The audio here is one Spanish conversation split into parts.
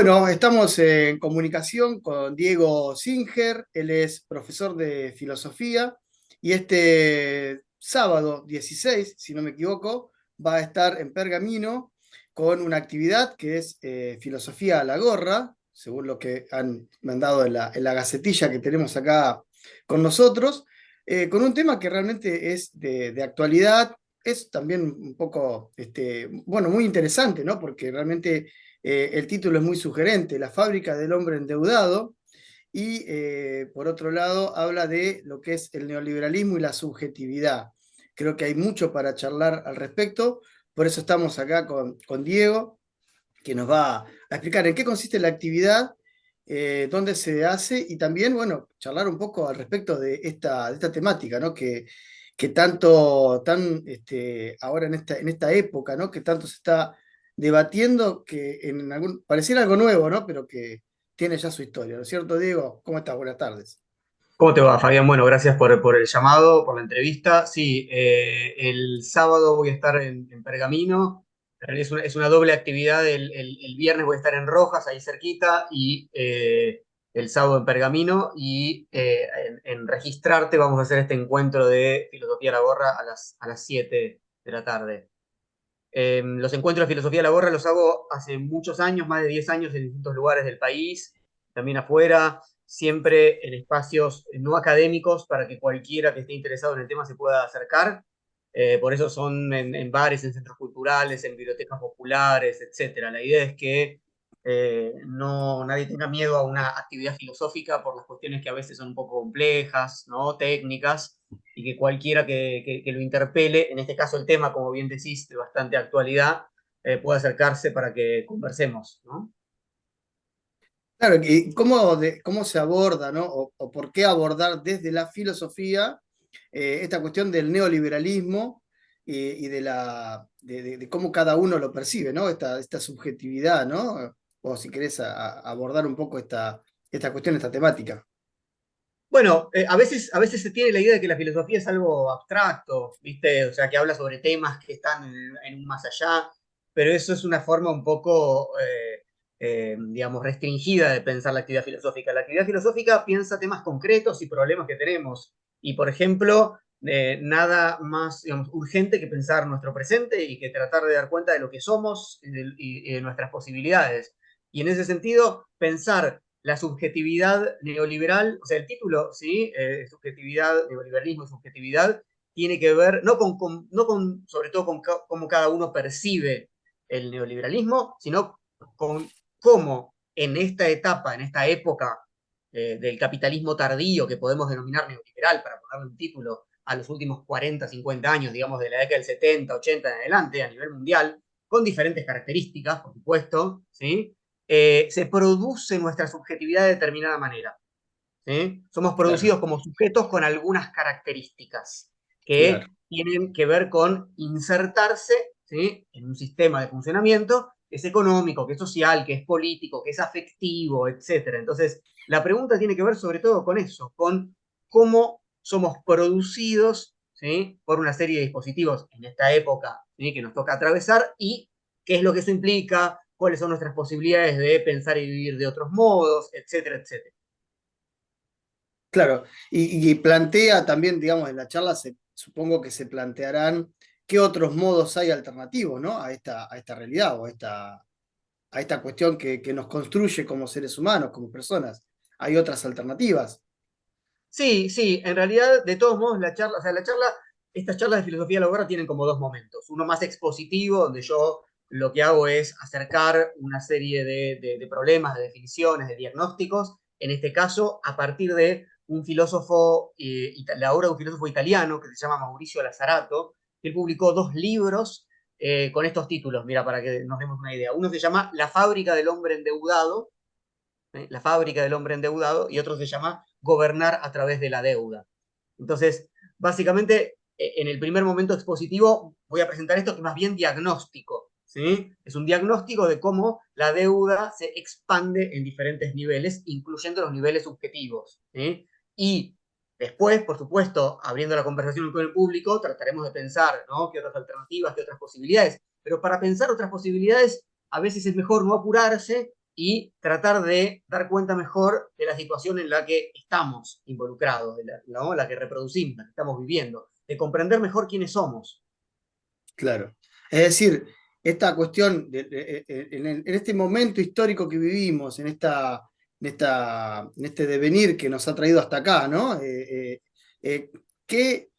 Bueno, estamos en comunicación con Diego Singer, él es profesor de filosofía y este sábado 16, si no me equivoco, va a estar en Pergamino con una actividad que es Filosofía a la Gorra, según lo que han mandado en la gacetilla que tenemos acá con nosotros, con un tema que realmente es de actualidad, es también un poco, bueno, muy interesante, ¿no? Porque realmente el título es muy sugerente, La fábrica del hombre endeudado, y por otro lado habla de lo que es el neoliberalismo y la subjetividad. Creo que hay mucho para charlar al respecto, por eso estamos acá con Diego, que nos va a explicar en qué consiste la actividad, dónde se hace y también, bueno, charlar un poco al respecto de esta temática, ¿no? Que tanto, ahora en esta época, ¿no? Que tanto se está debatiendo, que pareciera algo nuevo, ¿no? Pero que tiene ya su historia, ¿no es cierto, Diego? ¿Cómo estás? Buenas tardes. ¿Cómo te va, Fabián? Bueno, gracias por el llamado, por la entrevista. Sí, el sábado voy a estar en Pergamino. En realidad es una doble actividad. El viernes voy a estar en Rojas, ahí cerquita, y el sábado en Pergamino. Y en Registrarte vamos a hacer este encuentro de Filosofía a la Gorra a las 7 de la tarde. Los encuentros de Filosofía a la Gorra los hago hace muchos años, más de 10 años, en distintos lugares del país, también afuera, siempre en espacios no académicos para que cualquiera que esté interesado en el tema se pueda acercar. Por eso son en bares, en centros culturales, en bibliotecas populares, etcétera. La idea es que no, nadie tenga miedo a una actividad filosófica por las cuestiones que a veces son un poco complejas, ¿no? Técnicas, y que cualquiera que lo interpele, en este caso el tema, como bien decís, de bastante actualidad, pueda acercarse para que conversemos, ¿no? Claro, y cómo se aborda, ¿no? O por qué abordar desde la filosofía esta cuestión del neoliberalismo y de cómo cada uno lo percibe, ¿no? Esta subjetividad, ¿no? O si querés abordar un poco esta cuestión, esta temática. Bueno, a veces se tiene la idea de que la filosofía es algo abstracto, ¿viste? O sea, que habla sobre temas que están en un más allá, pero eso es una forma un poco, digamos, restringida de pensar la actividad filosófica. La actividad filosófica piensa temas concretos y problemas que tenemos. Y, por ejemplo, nada más, digamos, urgente que pensar nuestro presente y que tratar de dar cuenta de lo que somos y de nuestras posibilidades. Y en ese sentido, pensar la subjetividad neoliberal, o sea, el título, ¿sí? Subjetividad, neoliberalismo y subjetividad, tiene que ver no con sobre todo con cómo cada uno percibe el neoliberalismo, sino con cómo en esta etapa, en esta época del capitalismo tardío, que podemos denominar neoliberal, para ponerle un título a los últimos 40, 50 años, digamos, de la década del 70, 80 en adelante, a nivel mundial, con diferentes características, por supuesto, ¿sí? Se produce nuestra subjetividad de determinada manera. ¿Sí? Somos Claro, producidos como sujetos con algunas características claro. que tienen que ver con insertarse, ¿sí? En un sistema de funcionamiento que es económico, que es social, que es político, que es afectivo, etcétera. Entonces, la pregunta tiene que ver sobre todo con eso, con cómo somos producidos, ¿sí? Por una serie de dispositivos en esta época, ¿sí? Que nos toca atravesar, y qué es lo que eso implica, cuáles son nuestras posibilidades de pensar y vivir de otros modos, etcétera, etcétera. Claro, y plantea también, digamos, en la charla supongo que se plantearán qué otros modos hay alternativos, ¿no? A esta realidad o a esta cuestión que nos construye como seres humanos, como personas. Hay otras alternativas. Sí, sí, en realidad, de todos modos, estas charlas de filosofía de la guerra tienen como dos momentos. Uno más expositivo, donde yo lo que hago es acercar una serie de problemas, de definiciones, de diagnósticos, en este caso, a partir de un filósofo, la obra de un filósofo italiano que se llama Mauricio Lazzarato, que él publicó dos libros con estos títulos, mira, para que nos demos una idea. Uno se llama La fábrica del hombre endeudado, La fábrica del hombre endeudado, y otro se llama Gobernar a través de la deuda. Entonces, básicamente, en el primer momento expositivo voy a presentar esto que es más bien diagnóstico, ¿sí? Es un diagnóstico de cómo la deuda se expande en diferentes niveles, incluyendo los niveles subjetivos, ¿sí? Y después, por supuesto, abriendo la conversación con el público, trataremos de pensar, ¿no? ¿Qué otras alternativas, qué otras posibilidades? Pero para pensar otras posibilidades, a veces es mejor no apurarse y tratar de dar cuenta mejor de la situación en la que estamos involucrados, ¿no? La que reproducimos, la que estamos viviendo, de comprender mejor quiénes somos. Claro. Es decir, esta cuestión, en este momento histórico que vivimos, en este devenir que nos ha traído hasta acá, ¿no? ¿Qué,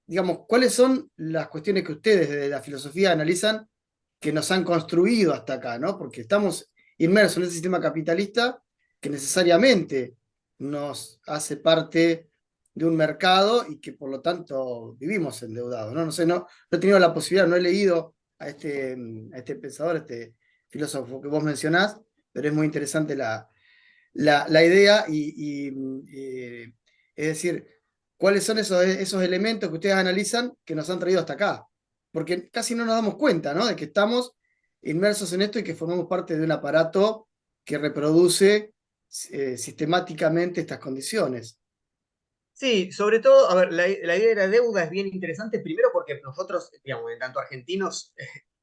digamos, cuáles son las cuestiones que ustedes desde la filosofía analizan que nos han construido hasta acá, ¿no? Porque estamos inmersos en ese sistema capitalista que necesariamente nos hace parte de un mercado y que por lo tanto vivimos endeudados, ¿no? No sé, no he tenido la posibilidad, no he leído a este pensador, a este filósofo que vos mencionás, pero es muy interesante la idea es decir, cuáles son esos elementos que ustedes analizan que nos han traído hasta acá. Porque casi no nos damos cuenta, ¿no? De que estamos inmersos en esto y que formamos parte de un aparato que reproduce sistemáticamente estas condiciones. Sí, sobre todo, a ver, la idea de la deuda es bien interesante, primero porque nosotros, digamos, en tanto argentinos,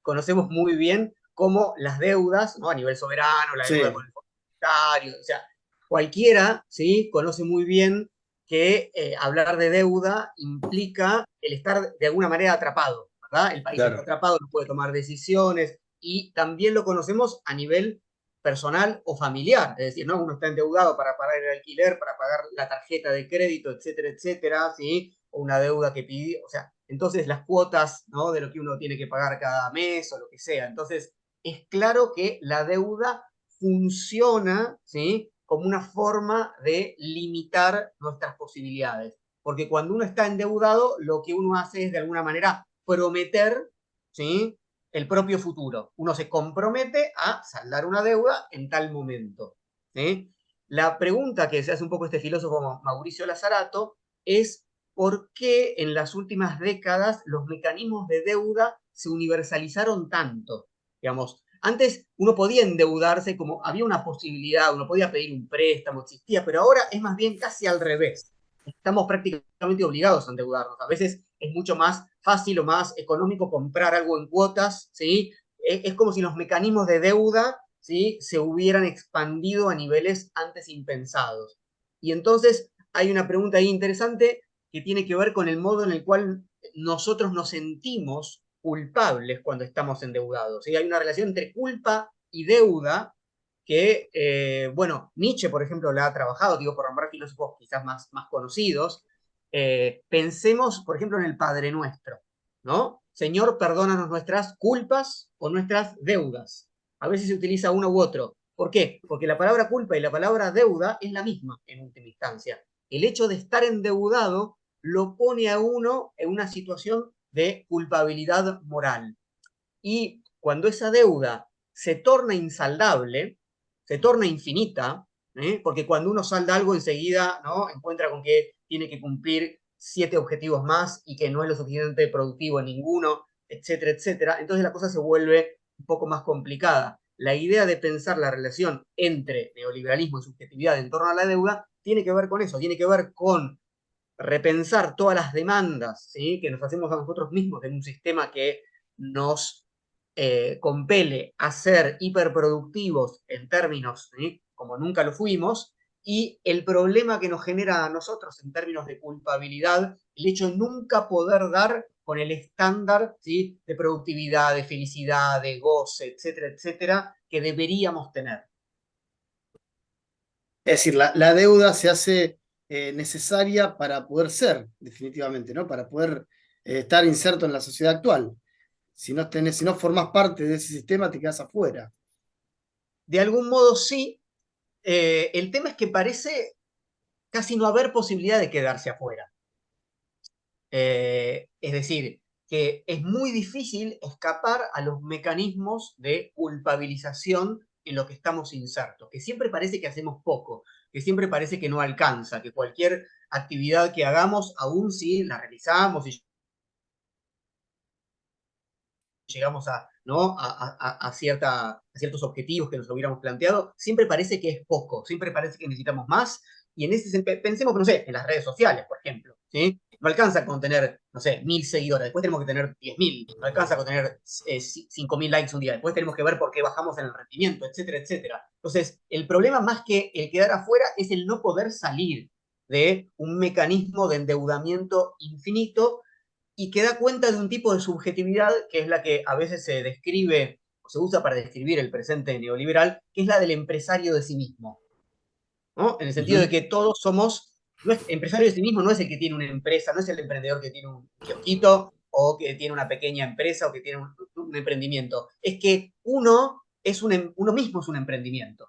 conocemos muy bien cómo las deudas, ¿no? A nivel soberano, la deuda con Sí, el Fondo Monetario, o sea, cualquiera, ¿sí? Conoce muy bien que hablar de deuda implica el estar de alguna manera atrapado, ¿verdad? El país está claro, atrapado, no puede tomar decisiones, y también lo conocemos a nivel personal o familiar, es decir, ¿no? Uno está endeudado para pagar el alquiler, para pagar la tarjeta de crédito, etcétera, etcétera, ¿sí? O una deuda que pidió, o sea, entonces las cuotas, ¿no? De lo que uno tiene que pagar cada mes o lo que sea. Entonces, es claro que la deuda funciona, ¿sí? Como una forma de limitar nuestras posibilidades. Porque cuando uno está endeudado, lo que uno hace es de alguna manera prometer, ¿sí? El propio futuro. Uno se compromete a saldar una deuda en tal momento. ¿Sí? La pregunta que se hace un poco este filósofo Mauricio Lazarato es por qué en las últimas décadas los mecanismos de deuda se universalizaron tanto. Digamos, antes uno podía endeudarse como había una posibilidad, uno podía pedir un préstamo, existía, pero ahora es más bien casi al revés. Estamos prácticamente obligados a endeudarnos. A veces es mucho más fácil o más económico comprar algo en cuotas, ¿sí? Es como si los mecanismos de deuda, ¿sí? Se hubieran expandido a niveles antes impensados. Y entonces hay una pregunta ahí interesante que tiene que ver con el modo en el cual nosotros nos sentimos culpables cuando estamos endeudados. ¿Sí? Hay una relación entre culpa y deuda que, bueno, Nietzsche, por ejemplo, la ha trabajado, digo, por nombrar filósofos quizás más conocidos. Pensemos, por ejemplo, en el Padre Nuestro, ¿no? Señor, perdónanos nuestras culpas o nuestras deudas. A veces se utiliza uno u otro. ¿Por qué? Porque la palabra culpa y la palabra deuda es la misma en última instancia. El hecho de estar endeudado lo pone a uno en una situación de culpabilidad moral. Y cuando esa deuda se torna insaldable, se torna infinita, porque cuando uno salda algo enseguida, ¿no? Encuentra con que tiene que cumplir 7 objetivos más y que no es lo suficientemente productivo en ninguno, etcétera, etcétera. Entonces la cosa se vuelve un poco más complicada. La idea de pensar la relación entre neoliberalismo y subjetividad en torno a la deuda tiene que ver con eso, tiene que ver con repensar todas las demandas, ¿sí? Que nos hacemos a nosotros mismos en un sistema que nos compele a ser hiperproductivos en términos, ¿sí? Como nunca lo fuimos, y el problema que nos genera a nosotros en términos de culpabilidad, el hecho de nunca poder dar con el estándar, ¿sí? De productividad, de felicidad, de goce, etcétera, etcétera, que deberíamos tener. es decir, la deuda se hace necesaria para poder ser, definitivamente, ¿no? Para poder estar inserto en la sociedad actual. Si no formas parte de ese sistema, te quedas afuera. De algún modo sí, el tema es que parece casi no haber posibilidad de quedarse afuera. Es decir, que es muy difícil escapar a los mecanismos de culpabilización en los que estamos insertos, que siempre parece que hacemos poco, que siempre parece que no alcanza, que cualquier actividad que hagamos, aún si la realizamos y llegamos a, ¿no? A ciertos objetivos que nos hubiéramos planteado, siempre parece que es poco, siempre parece que necesitamos más. Y en ese pensemos, no sé, en las redes sociales, por ejemplo, ¿sí? No alcanza con tener, no sé, 1000 seguidores, después tenemos que tener 10.000, no alcanza con tener 5000 likes un día, después tenemos que ver por qué bajamos en el rendimiento, etcétera, etcétera. Entonces, el problema más que el quedar afuera es el no poder salir de un mecanismo de endeudamiento infinito y que da cuenta de un tipo de subjetividad que es la que a veces se describe o se usa para describir el presente neoliberal, que es la del empresario de sí mismo, ¿no? En el sentido de Ujú. que todos somos, no es, empresario de sí mismo no es el que tiene una empresa, no es el emprendedor que tiene un kiosquito o que tiene una pequeña empresa o que tiene un emprendimiento. Es que uno mismo es un emprendimiento.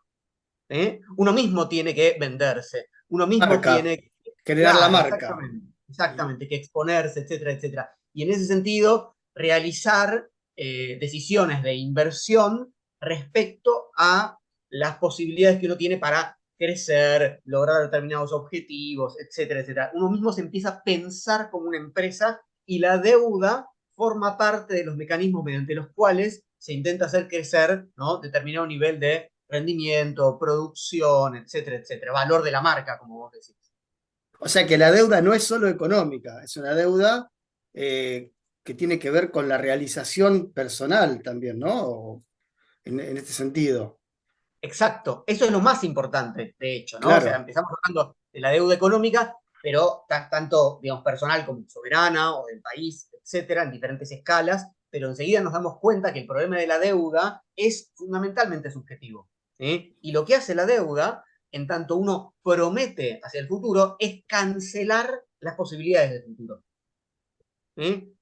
¿Eh? Uno mismo tiene que venderse, uno mismo Marca, tiene, generar la claro, marca. exactamente, Ujú. exactamente, que exponerse, etcétera, etcétera. Y en ese sentido, realizar decisiones de inversión respecto a las posibilidades que uno tiene para crecer, lograr determinados objetivos, etcétera, etcétera. Uno mismo se empieza a pensar como una empresa y la deuda forma parte de los mecanismos mediante los cuales se intenta hacer crecer, ¿no?, determinado nivel de rendimiento, producción, etcétera, etcétera. Valor de la marca, como vos decís. O sea que la deuda no es solo económica, es una deuda eh, que tiene que ver con la realización personal también, ¿no? En este sentido. Exacto, eso es lo más importante, de hecho, ¿no? O sea, Claro. empezamos hablando de la deuda económica, pero tanto, digamos, personal como soberana o del país, etcétera, en diferentes escalas, pero enseguida nos damos cuenta que el problema de la deuda es fundamentalmente subjetivo, ¿sí? Y lo que hace la deuda, en tanto uno promete hacia el futuro, es cancelar las posibilidades del futuro, ¿sí?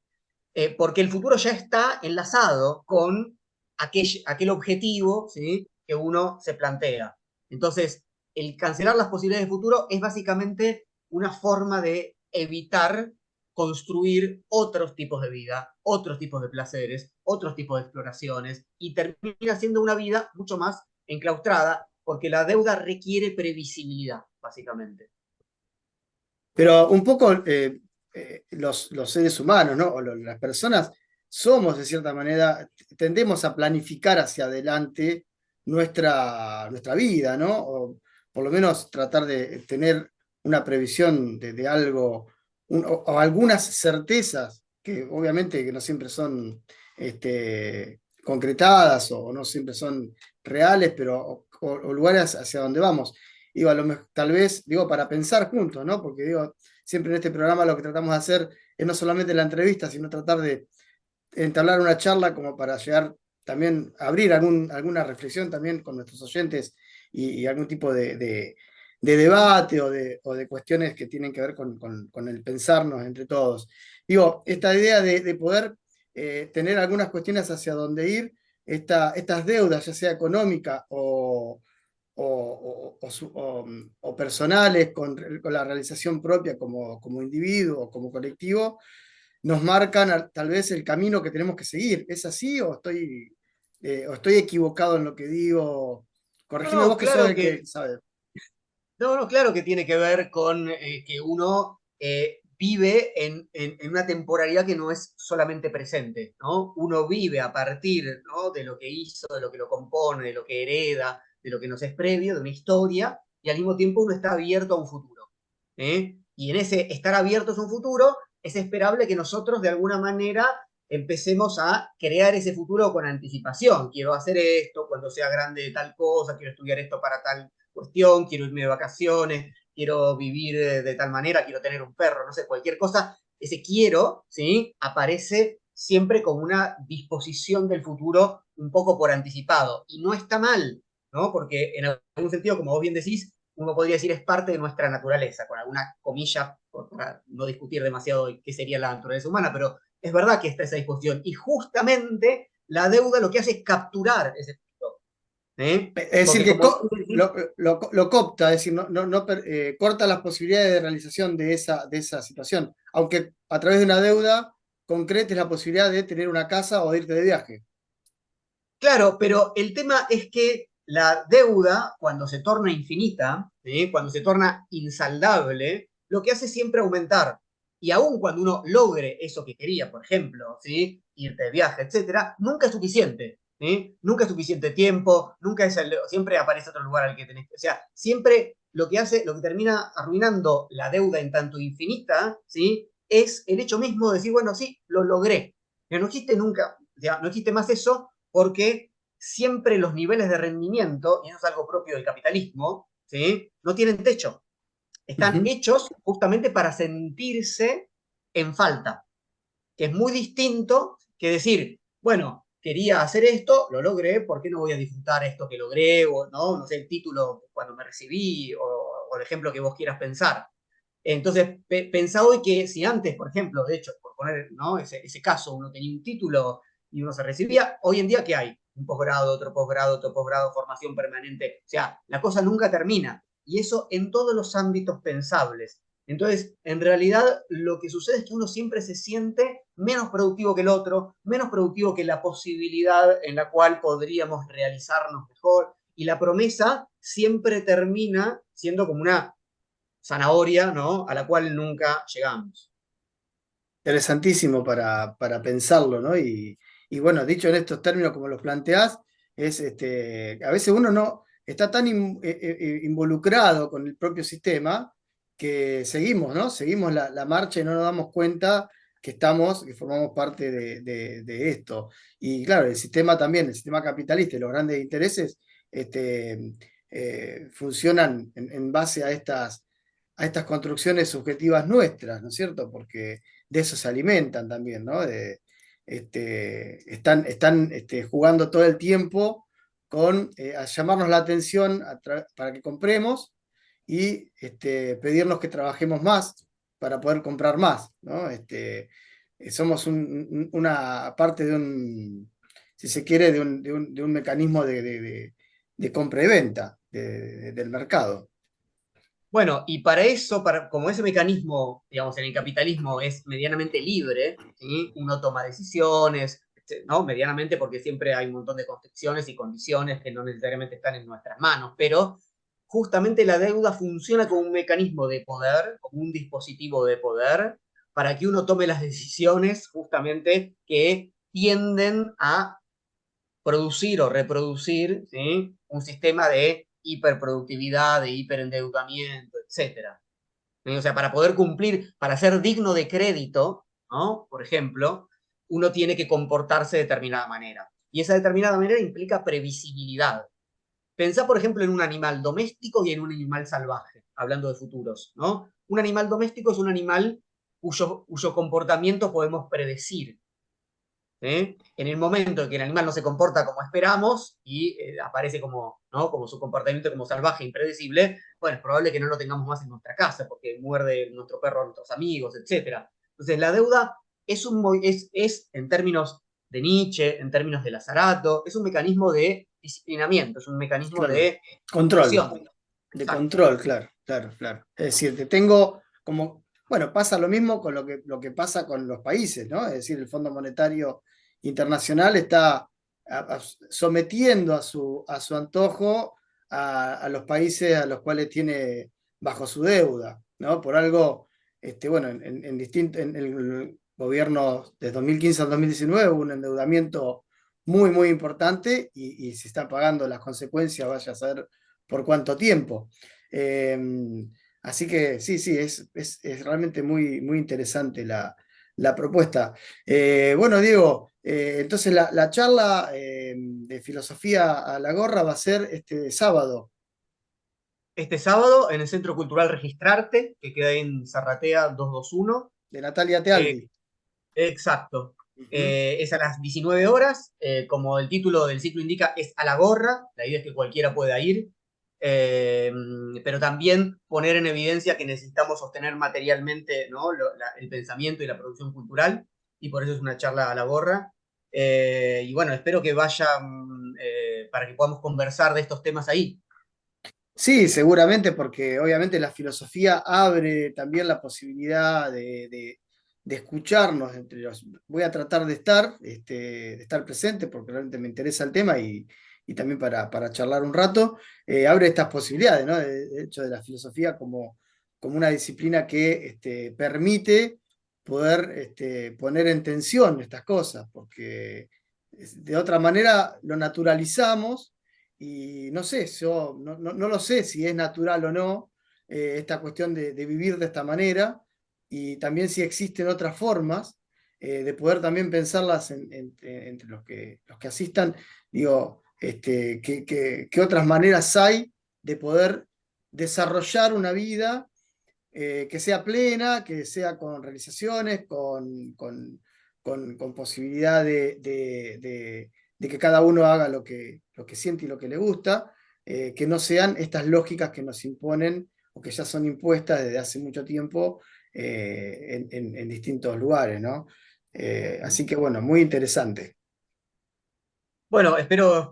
Porque el futuro ya está enlazado con aquel objetivo, ¿sí?, que uno se plantea. Entonces, el cancelar las posibilidades de futuro es básicamente una forma de evitar construir otros tipos de vida, otros tipos de placeres, otros tipos de exploraciones, y termina siendo una vida mucho más enclaustrada, porque la deuda requiere previsibilidad, básicamente. Pero un poco los seres humanos, ¿no? O las personas somos, de cierta manera, tendemos a planificar hacia adelante nuestra vida, ¿no? O por lo menos tratar de tener una previsión de algo, o algunas certezas que obviamente que no siempre son concretadas o no siempre son reales, pero o lugares hacia donde vamos. Digo, tal vez, digo, para pensar juntos, ¿no? Porque digo, siempre en este programa lo que tratamos de hacer es no solamente la entrevista, sino tratar de entablar una charla como para llegar también a abrir alguna reflexión también con nuestros oyentes y algún tipo de debate o de cuestiones que tienen que ver con el pensarnos entre todos. Digo, esta idea de poder tener algunas cuestiones hacia dónde ir, estas deudas, ya sea económica o personales con la realización propia como individuo o como colectivo, nos marcan tal vez el camino que tenemos que seguir. ¿Es así o estoy equivocado en lo que digo? No, Corregime no, vos que sos claro el que que sabe. No, no, claro que tiene que ver con que uno vive en una temporalidad que no es solamente presente, ¿no? Uno vive a partir, ¿no?, de lo que hizo, de lo que lo compone, de lo que hereda, de lo que nos es previo, de una historia, y al mismo tiempo uno está abierto a un futuro, ¿eh? Y en ese estar abiertos a un futuro es esperable que nosotros de alguna manera empecemos a crear ese futuro con anticipación. Quiero hacer esto cuando sea grande tal cosa, quiero estudiar esto para tal cuestión, quiero irme de vacaciones, quiero vivir de tal manera, quiero tener un perro, no sé, cualquier cosa, ese quiero, ¿sí?, aparece siempre como una disposición del futuro un poco por anticipado. Y no está mal, ¿no? Porque en algún sentido, como vos bien decís, uno podría decir es parte de nuestra naturaleza, con alguna comilla, para no discutir demasiado qué sería la naturaleza humana, pero es verdad que está esa disposición. Y justamente la deuda lo que hace es capturar ese futuro, ¿eh? Es decir, Porque que como vos decís, lo copta, es decir, corta las posibilidades de realización de esa situación, aunque a través de una deuda concretes la posibilidad de tener una casa o de irte de viaje. claro, pero el tema es que la deuda, cuando se torna infinita, ¿sí?, cuando se torna insaldable, lo que hace es siempre aumentar. Y aun cuando uno logre eso que quería, por ejemplo, ¿sí?, irte de viaje, etcétera, nunca es suficiente. ¿Sí? Nunca es suficiente tiempo, nunca es siempre aparece otro lugar al que tenés que. O sea, siempre lo que termina arruinando la deuda en tanto infinita, ¿sí?, es el hecho mismo de decir, bueno, sí, lo logré. Pero no existe nunca, ya, no existe más eso porque siempre los niveles de rendimiento, y eso es algo propio del capitalismo, ¿sí? No tienen techo. Están Ujú. hechos justamente para sentirse en falta, que es muy distinto que decir, bueno, quería hacer esto, lo logré, ¿por qué no voy a disfrutar esto que logré? O no sé, el título cuando me recibí, o el ejemplo que vos quieras pensar. Entonces, pensá hoy que si antes, por ejemplo, de hecho, por poner, ¿no? ese caso, uno tenía un título y uno se recibía, hoy en día, ¿qué hay? Un posgrado, otro posgrado, formación permanente. O sea, la cosa nunca termina. Y eso en todos los ámbitos pensables. Entonces, en realidad, lo que sucede es que uno siempre se siente menos productivo que el otro, menos productivo que la posibilidad en la cual podríamos realizarnos mejor. Y la promesa siempre termina siendo como una zanahoria, ¿no? A la cual nunca llegamos. Interesantísimo para pensarlo, ¿no? Y bueno, dicho en estos términos como los planteás, es a veces uno no está tan involucrado con el propio sistema que seguimos, ¿no? Seguimos la marcha y no nos damos cuenta que formamos parte de esto. Y claro, el sistema también, el sistema capitalista y los grandes intereses funcionan en base a estas construcciones subjetivas nuestras, ¿no es cierto? Porque de eso se alimentan también, ¿no? Están jugando todo el tiempo a llamarnos la atención para que compremos y pedirnos que trabajemos más para poder comprar más, ¿no? Somos una parte si se quiere, de un mecanismo de compra y venta del mercado. Bueno, y para eso, como ese mecanismo, digamos, en el capitalismo es medianamente libre, ¿sí? Uno toma decisiones, ¿no? Medianamente porque siempre hay un montón de constricciones y condiciones que no necesariamente están en nuestras manos, pero justamente la deuda funciona como un mecanismo de poder, como un dispositivo de poder, para que uno tome las decisiones justamente que tienden a producir o reproducir, ¿sí? Un sistema de hiperproductividad, de hiperendeudamiento, etcétera. ¿Sí? O sea, para poder cumplir, para ser digno de crédito, ¿no? Por ejemplo, uno tiene que comportarse de determinada manera. Y esa determinada manera implica previsibilidad. Pensá, por ejemplo, en un animal doméstico y en un animal salvaje, hablando de futuros, ¿no? Un animal doméstico es un animal cuyo comportamiento podemos predecir. En el momento en que el animal no se comporta como esperamos y aparece como, ¿no? como su comportamiento como salvaje, impredecible, bueno, es probable que no lo tengamos más en nuestra casa porque muerde nuestro perro a nuestros amigos, etc. Entonces, la deuda en términos de Nietzsche, en términos de Lazzarato, es un mecanismo de disciplinamiento, es un mecanismo Claro. de Control. presión. De Exacto. control, claro, claro, claro. Es decir, te tengo como, bueno, pasa lo mismo con lo que pasa con los países, ¿no? Es decir, el Fondo Monetario Internacional está sometiendo a su antojo a los países a los cuales tiene bajo su deuda, ¿no? Por algo, bueno, en el gobierno de 2015 al 2019 hubo un endeudamiento muy, muy importante y se están pagando las consecuencias, vaya a ser por cuánto tiempo. Eh, Así que sí, sí, es realmente muy, muy interesante la propuesta. Bueno, Diego, entonces la charla de filosofía a la gorra va a ser este sábado Este sábado en el Centro Cultural Registrarte, que queda en Zarratea 221. de Natalia Eh, Tealdi. Exacto. Ujú. Es a las 19 horas. Como el título del ciclo indica, es a la gorra. La idea es que cualquiera pueda ir. Eh, pero también poner en evidencia que necesitamos sostener materialmente, ¿no? El pensamiento y la producción cultural. Y por eso es una charla a la gorra. Y bueno, espero que vayan para que podamos conversar de estos temas ahí. Sí, seguramente, porque obviamente la filosofía abre también la posibilidad de escucharnos entre los. Voy a tratar de estar presente porque realmente me interesa el tema y también para charlar un rato. Abre estas posibilidades, ¿no? De hecho, de la filosofía como una disciplina que permite poder poner en tensión estas cosas, porque de otra manera lo naturalizamos y no sé, yo no lo sé si es natural o no esta cuestión de vivir de esta manera, y también si existen otras formas de poder también pensarlas entre los que asistan, digo, qué otras maneras hay de poder desarrollar una vida que sea plena, que sea con realizaciones, con posibilidad de que cada uno haga lo que siente y lo que le gusta, que no sean estas lógicas que nos imponen o que ya son impuestas desde hace mucho tiempo en distintos lugares, ¿no? Así que bueno, muy interesante. Bueno, espero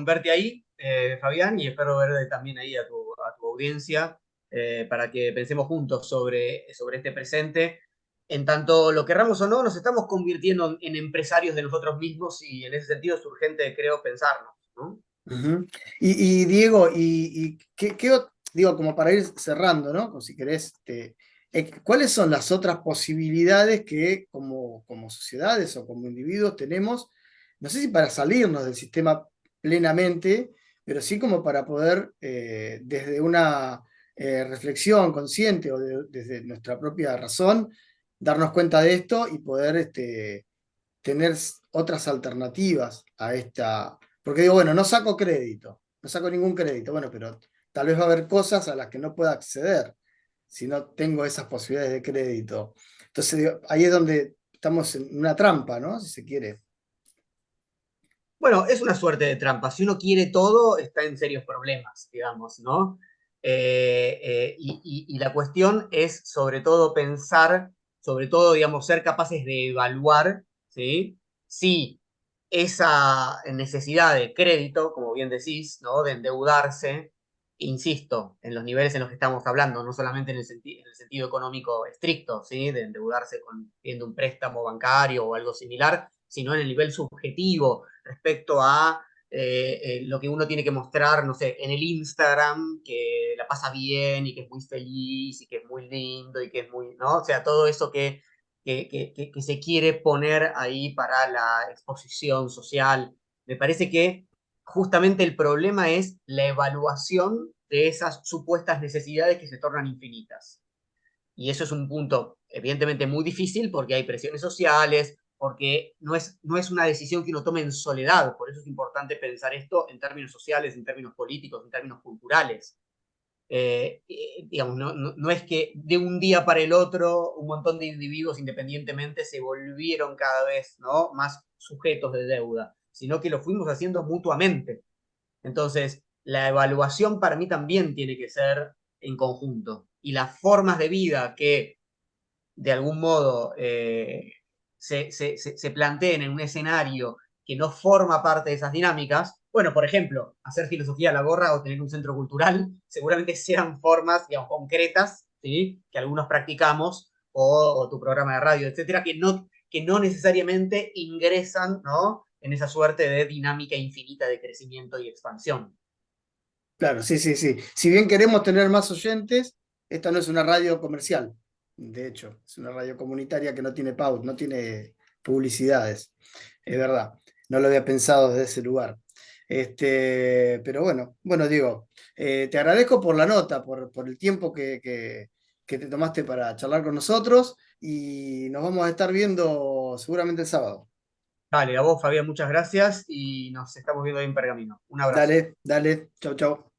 verte ahí, Fabián, y espero ver también ahí a tu audiencia para que pensemos juntos sobre este presente. En tanto lo querramos o no, nos estamos convirtiendo en empresarios de nosotros mismos y en ese sentido es urgente, creo, pensarnos, ¿no? Ujú. Y Diego, digo, como para ir cerrando, ¿no? O si querés, ¿cuáles son las otras posibilidades que como sociedades o como individuos tenemos? No sé si para salirnos del sistema plenamente, pero sí como para poder, desde una reflexión consciente o desde nuestra propia razón, darnos cuenta de esto y poder tener otras alternativas a esta. Porque digo, bueno, no saco crédito, no saco ningún crédito, bueno, pero tal vez va a haber cosas a las que no pueda acceder si no tengo esas posibilidades de crédito. Entonces, digo, ahí es donde estamos en una trampa, ¿no? Si se quiere. Bueno, es una suerte de trampa. Si uno quiere todo, está en serios problemas, digamos, ¿no? Y la cuestión es sobre todo pensar, sobre todo, digamos, ser capaces de evaluar, ¿sí? Si esa necesidad de crédito, como bien decís, ¿no? De endeudarse, insisto, en los niveles en los que estamos hablando, no solamente en el sentido económico estricto, ¿sí? De endeudarse pidiendo un préstamo bancario o algo similar, sino en el nivel subjetivo respecto a lo que uno tiene que mostrar, no sé, en el Instagram, que la pasa bien y que es muy feliz y que es muy lindo y que es muy, ¿no? O sea, todo eso que se quiere poner ahí para la exposición social. Me parece que justamente el problema es la evaluación de esas supuestas necesidades que se tornan infinitas. Y eso es un punto evidentemente muy difícil porque hay presiones sociales, porque no es una decisión que uno tome en soledad. Por eso es importante pensar esto en términos sociales, en términos políticos, en términos culturales. Digamos, no es que de un día para el otro un montón de individuos independientemente se volvieron cada vez, ¿no? más sujetos de deuda, sino que lo fuimos haciendo mutuamente. Entonces, la evaluación para mí también tiene que ser en conjunto. Y las formas de vida que de algún modo se planteen en un escenario que no forma parte de esas dinámicas, bueno, por ejemplo, hacer filosofía a la gorra o tener un centro cultural, seguramente sean formas, digamos, concretas, ¿sí? Que algunos practicamos, o tu programa de radio, etcétera, que no necesariamente ingresan, ¿no? En esa suerte de dinámica infinita de crecimiento y expansión. Claro, sí, sí, sí. Si bien queremos tener más oyentes, esta no es una radio comercial. De hecho, es una radio comunitaria que no tiene pauta, no tiene publicidades. Es verdad. No lo había pensado desde ese lugar. Pero bueno, Diego, te agradezco por la nota, por el tiempo que te tomaste para charlar con nosotros y nos vamos a estar viendo seguramente el sábado. Dale, a vos, Fabián, muchas gracias y nos estamos viendo ahí en Pergamino. Un abrazo. Dale, dale, chau, chau.